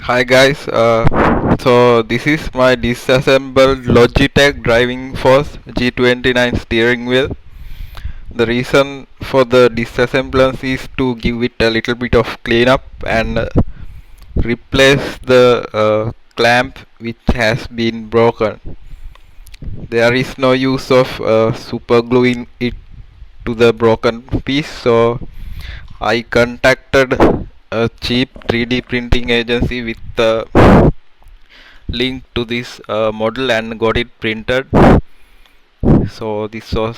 Hi guys, so this is my disassembled Logitech driving force G29 steering wheel. The reason for the disassemblance is to give it a little bit of cleanup and replace the clamp which has been broken. There is no use of super gluing it to the broken piece, so I contacted a cheap 3D printing agency with the link to this model and got it printed. So this was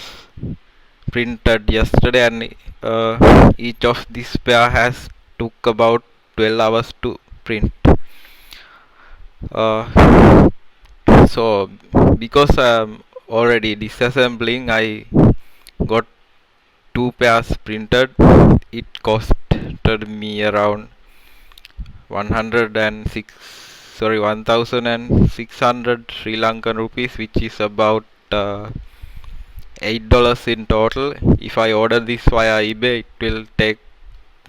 printed yesterday, and each of this pair has took about 12 hours to print. uh, so because I'm already disassembling, I got two pairs printed. It costed me around 106 sorry 1600 Sri Lankan rupees, which is about $8 in total. If I order this via eBay, it will take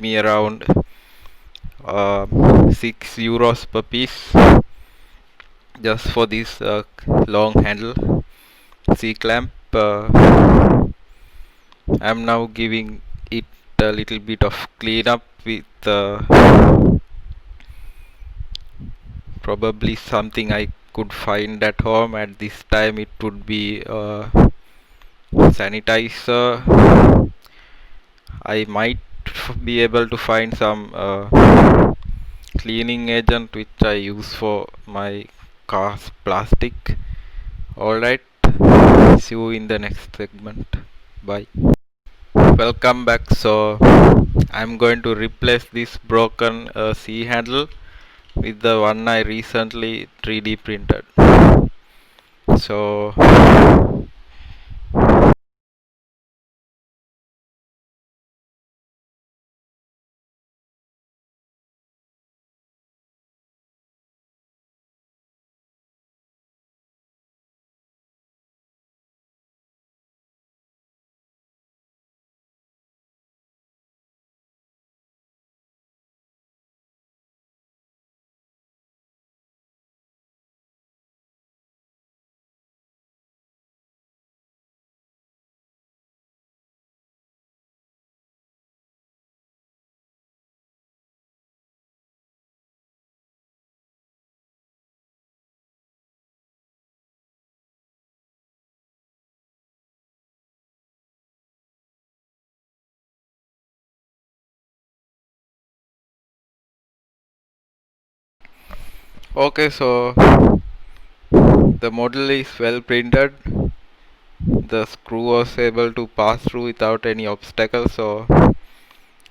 me around 6 euros per piece just for this long handle C clamp. I'm now giving it a little bit of cleanup with probably something I could find at home. At this time it would be sanitizer. I might be able to find some cleaning agent which I use for my car's plastic. Alright, see you in the next segment. Bye. Welcome back. So I'm going to replace this broken C handle with the one I recently 3D printed. So okay, so the model is well printed. The screw was able to pass through without any obstacle, so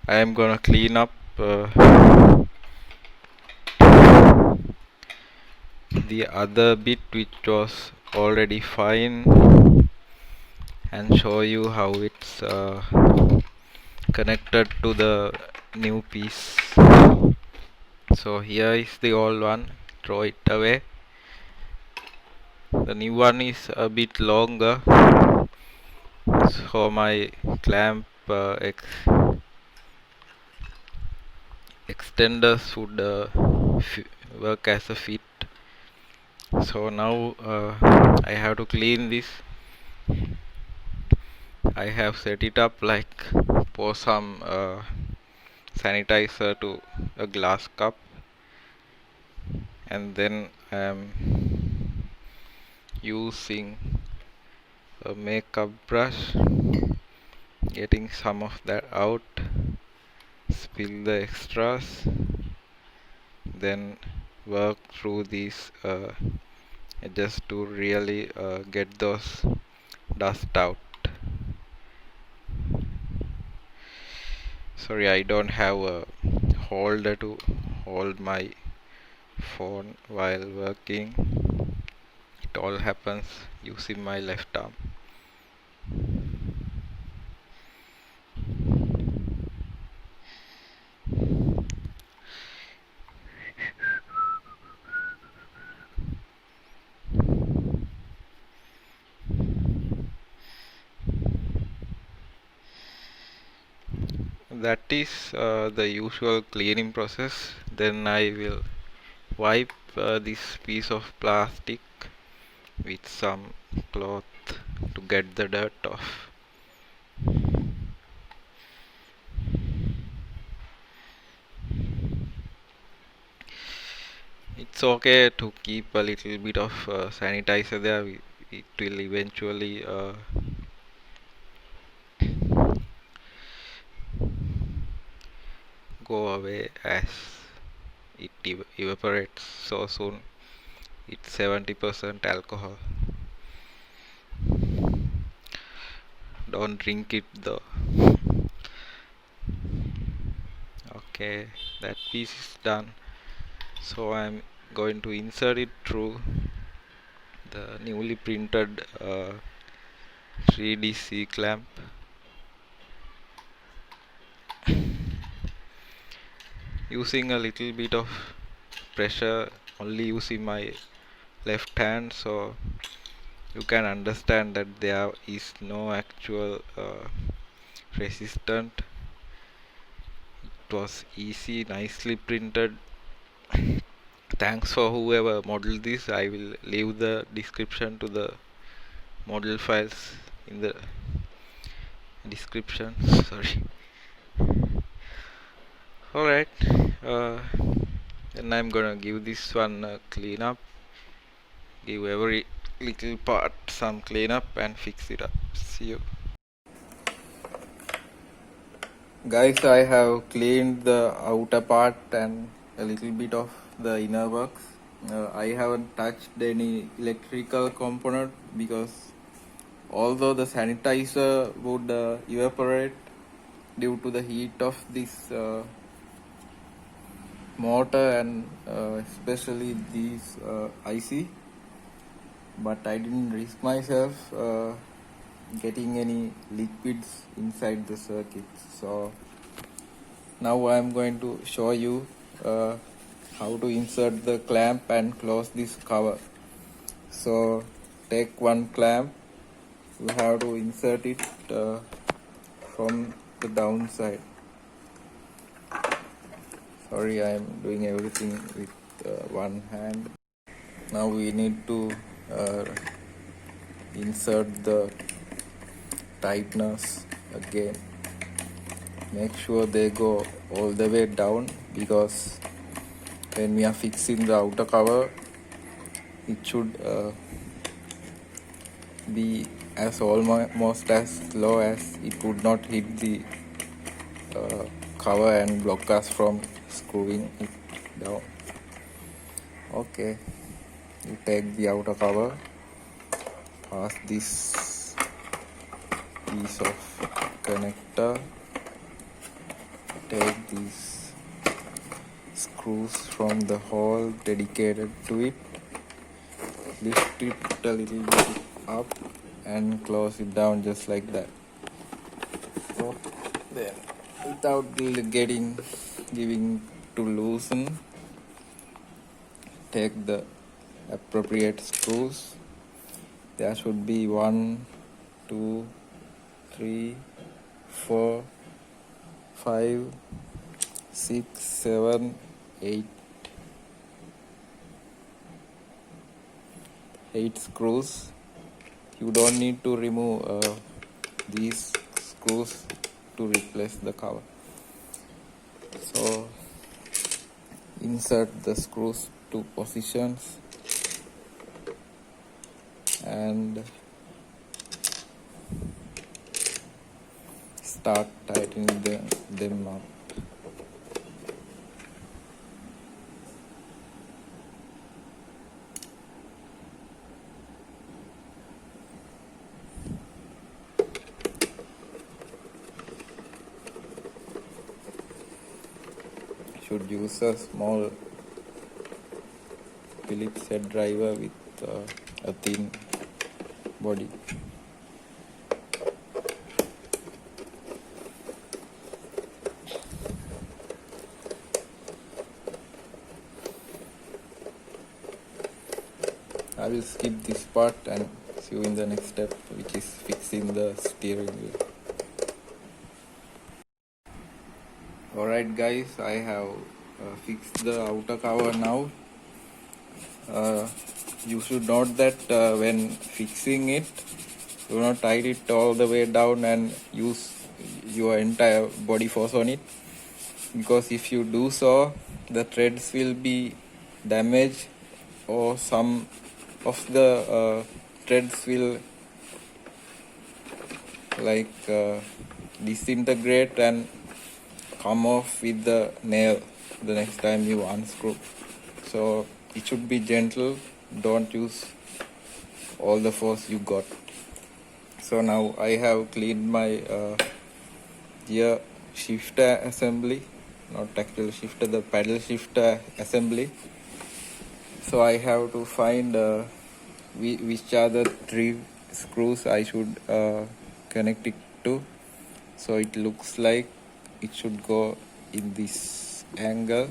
I am gonna clean up the other bit which was already fine and show you how it's connected to the new piece. So here is the old one, throw it away. The new one is a bit longer, so my clamp extenders would work as a fit. So now I have to clean this. I have set it up like pour some sanitizer to a glass cup, and then I am using a makeup brush, getting some of that out, spill the extras, then work through these edges to really get those dust out. Sorry, I don't have a holder to hold my phone while working. It all happens using my left arm. That is the usual cleaning process. Then I will wipe this piece of plastic with some cloth to get the dirt off. It's okay to keep a little bit of sanitizer there. It will eventually go away as it evaporates so soon. It's 70% alcohol. Don't drink it though. Okay, that piece is done. So I'm going to insert it through the newly printed 3D C clamp. Using a little bit of pressure, only using my left hand, so you can understand that there is no actual resistance. It was easy, nicely printed. Thanks for whoever modeled this. I will leave the description to the model files in the description. Sorry. Alright, then I'm gonna give this one a clean up. Give every little part some clean up and fix it up. See you. Guys, I have cleaned the outer part and a little bit of the inner works. I haven't touched any electrical component because although the sanitizer would evaporate due to the heat of this motor and especially these IC, but I didn't risk myself getting any liquids inside the circuit. So now I'm going to show you how to insert the clamp and close this cover. So take one clamp, you have to insert it from the downside. Sorry, I am doing everything with one hand. Now we need to insert the tighteners again. Make sure they go all the way down, because when we are fixing the outer cover, it should be as almost as low as it would not hit the cover and block us from screwing it down. Okay, you take the outer cover, pass this piece of connector, take these screws from the hole dedicated to it, lift it a little bit up and close it down just like that. So then, without giving to loosen, take the appropriate screws. There should be 1, 2, 3, 4, 5, 6, 7, 8 screws. You don't need to remove these screws to replace the cover. So insert the screws to positions and start tightening them up. Should use a small Phillips head driver with a thin body. I will skip this part and see you in the next step, which is fixing the steering wheel. Alright guys, I have fixed the outer cover now. uh, you should note that when fixing it, do not tight it all the way down and use your entire body force on it, because if you do so, the threads will be damaged, or some of the threads will disintegrate and come off with the nail the next time you unscrew. So it should be gentle, don't use all the force you got. So now I have cleaned my gear shifter assembly, not actual shifter, the paddle shifter assembly. So I have to find which are the 3 screws I should connect it to. So it looks like it should go in this angle.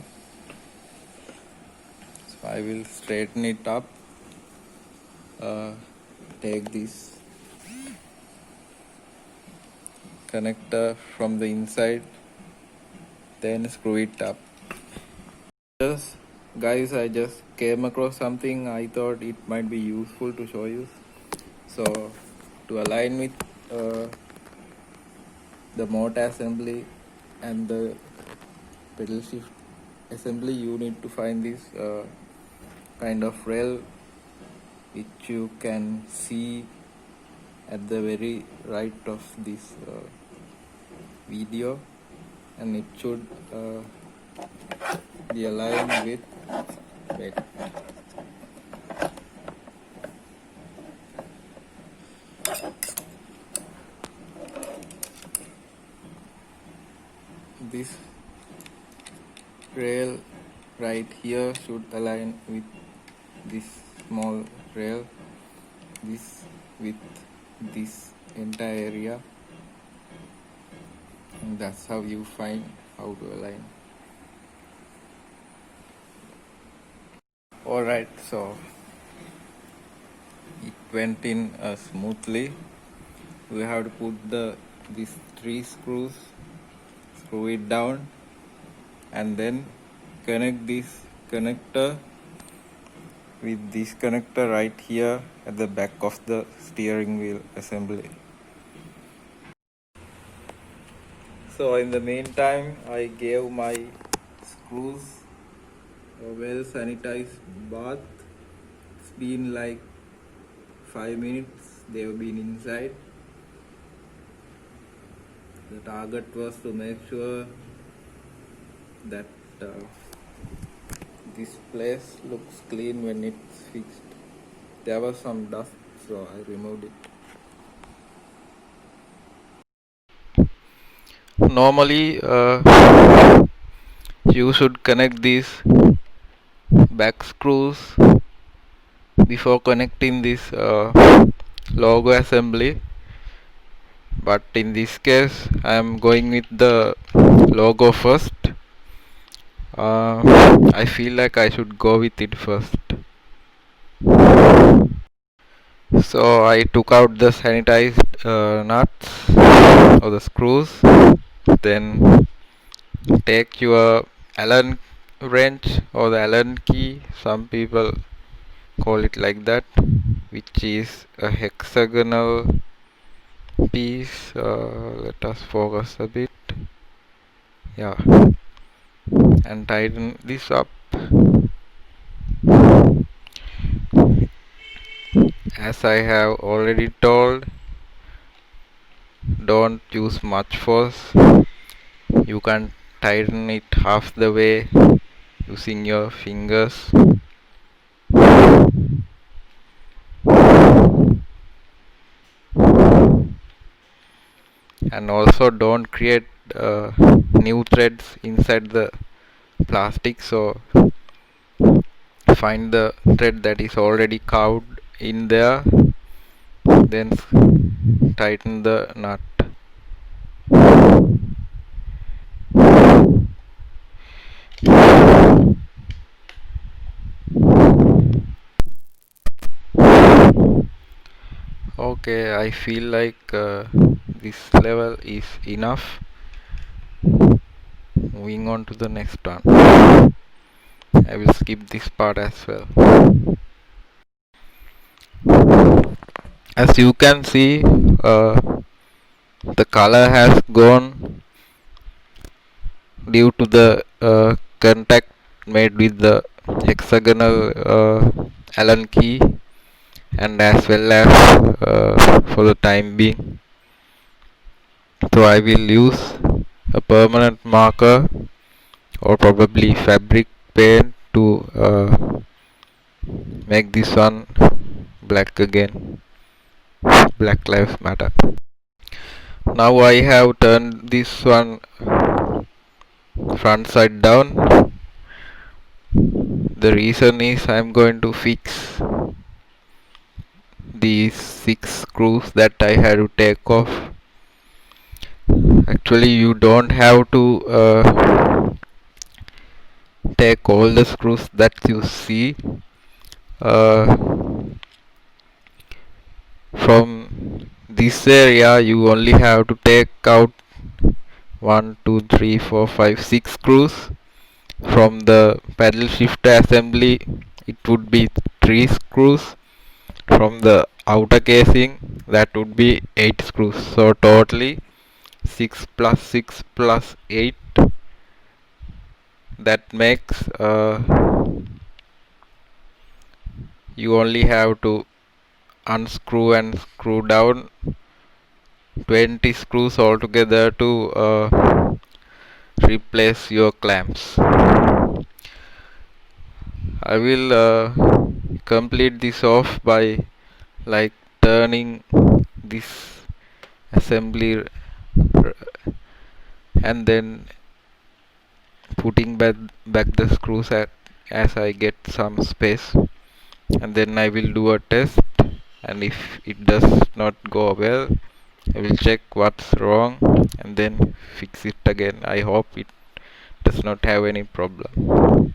So I will straighten it up, take this connector from the inside, then screw it up. Guys, I just came across something I thought it might be useful to show you. So to align with the motor assembly and the pedal shift assembly, you need to find this kind of rail which you can see at the very right of this video, and it should be aligned with this rail right here should align with this small rail, this with this entire area, and that's how you find how to align. Alright, so it went in smoothly. We have to put these 3 screws, screw it down, and then connect this connector with this connector right here at the back of the steering wheel assembly. So in the meantime, I gave my screws a well sanitized bath. It's been like 5 minutes they've been inside. The target was to make sure that this place looks clean when it's fixed. There was some dust, so I removed it. Normally you should connect these back screws before connecting this logo assembly, but in this case I am going with the logo first. I feel like I should go with it first. So I took out the sanitized nuts or the screws, then take your Allen wrench or the Allen key, some people call it like that, which is a hexagonal piece. Let us focus a bit, yeah, and tighten this up. As I have already told, don't use much force. You can tighten it half the way using your fingers. And also don't create new threads inside the plastic, so find the thread that is already carved in there, then tighten the nut. Okay, I feel like this level is enough. Moving on to the next one. I will skip this part as well. As you can see, the color has gone due to the contact made with the hexagonal Allen key, and as well as for the time being. So I will use a permanent marker or probably fabric paint to make this one black again. Black Lives Matter. Now I have turned this one front side down. The reason is I'm going to fix these 6 screws that I had to take off. Actually, you don't have to take all the screws that you see. Uh, from this area, you only have to take out 1, 2, 3, 4, 5, 6 screws. From the paddle shifter assembly, it would be 3 screws. From the outer casing, that would be 8 screws. So totally 6 plus 6 plus 8, that makes you only have to unscrew and screw down 20 screws altogether to replace your clamps. I will complete this off by like turning this assembly and then putting back the screws as I get some space, and then I will do a test, and if it does not go well, I will check what's wrong and then fix it again. I hope it does not have any problem.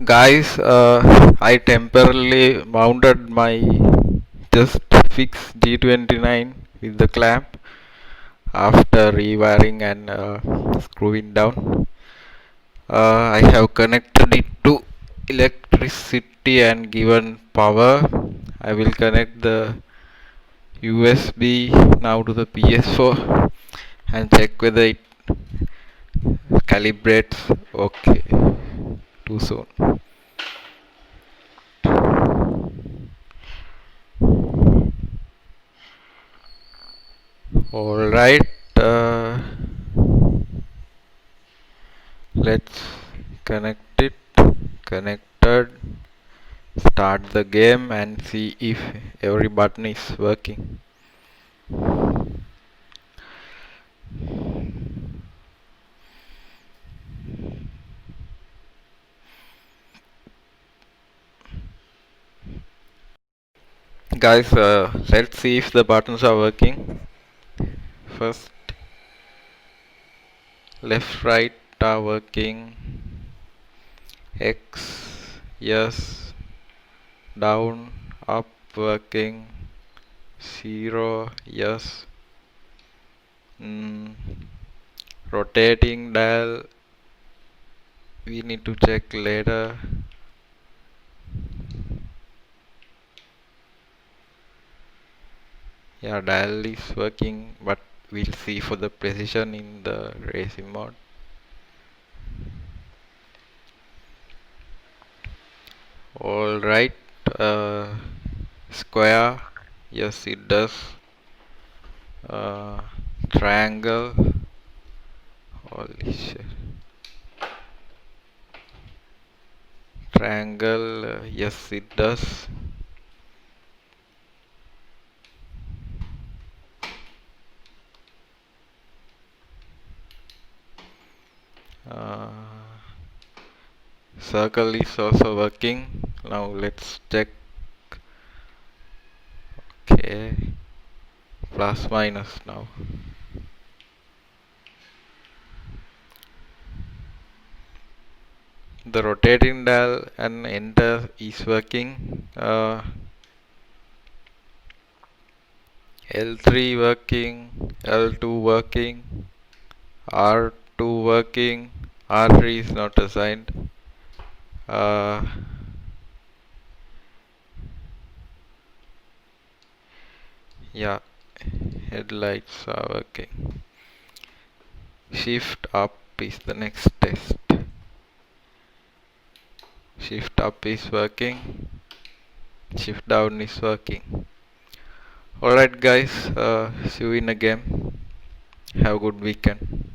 Guys, I temporarily mounted my just fix G29 with the clamp after rewiring and screwing down. I have connected it to electricity and given power. I will connect the USB now to the PS4 and check whether it calibrates okay. Too soon. Alright, let's connect it. Connected. Start the game and see if every button is working. Guys, let's see if the buttons are working. First, left, right are working. X, yes. Down, up working. 0, yes. Rotating dial, we need to check later. Yeah, dial is working, but we'll see for the precision in the racing mode. Alright, square, yes it does. Triangle, holy shit. Triangle, yes it does. Circle is also working. Now let's check. Okay, plus minus now. The rotating dial and enter is working. L3 working, L2 working, R2 working, R3 is not assigned. Yeah, headlights are working. Shift up is the next test. Shift up is working. Shift down is working. Alright guys, see you in a game. Have a good weekend.